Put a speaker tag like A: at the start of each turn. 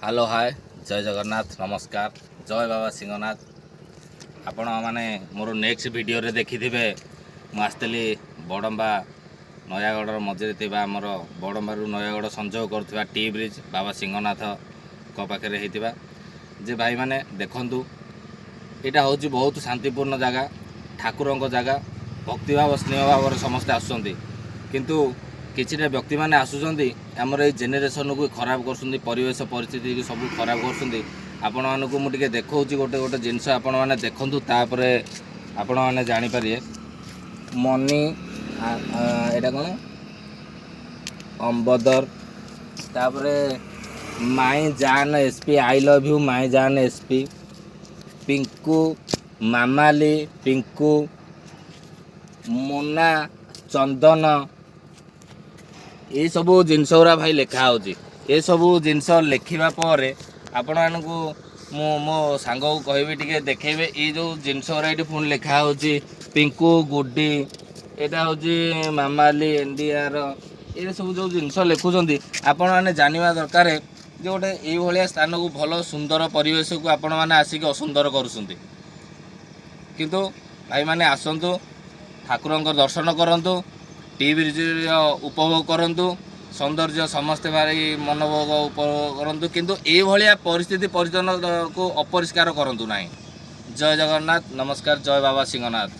A: Hello hi जय जगन्नाथ नमस्कार जय बाबा सिंहनाथ। आपण मैंने मोर नेक्स्ट वीडियो रे देखी थे मुझे बड़म्बा नयागढ़ मझे आमर बड़म्बा नयागढ़ संजोग कर टी ब्रिज बाबा सिंहनाथ पाखे होता जे भाई मैंने देखु यहाँ हूँ बहुत शांतिपूर्ण जगह ठाकुर जगह भक्तिभाव स्नेह भाव समस्ते आसुँच किंतु किछिटा व्यक्ति मैंने आसुँच आमर ये जेनेरेशन को खराब कर परिवेश परिस्थिति की सब खराब कर आपण मानक मुझे देखा गोटे गोटे जिनस आपण मैंने देखूँ तापर आपण मैंने जापर मनी एटा कौन अम्बदर तापर माई जान एसपी आई लव यू माई जान एसपी पिंकू मामाली पिंकू मोना चंदन ये सब जिनस गुरा भाई लिखा हो ये सब जिनस लिखा पर आपण मानू मो सांग को कहबी टिके देखेबे ये जो जिनस गुरा ये पुणी लिखा हो पिंकू गुड्डी यहाँ हूँ मामाली एनडीआर ये सब जो जिनस लिखुंट आपण मैंने जानवा दरकार जे गोटे ये स्थान को भल सुंदर परिवेश को आपण मैंने आसिक असुंदर करुँच किंतु भाई मैंने आसतु ठाकुर दर्शन करूँ टी ब्रिज उपभोग करूँ सौंदर्य समस्ते भारी मनोभोग उपभोग करूँ किंतु ये परिस्थिति परिजन को अपरिष्कार करूँ ना। जय जगन्नाथ नमस्कार जय बाबा सिंहनाथ।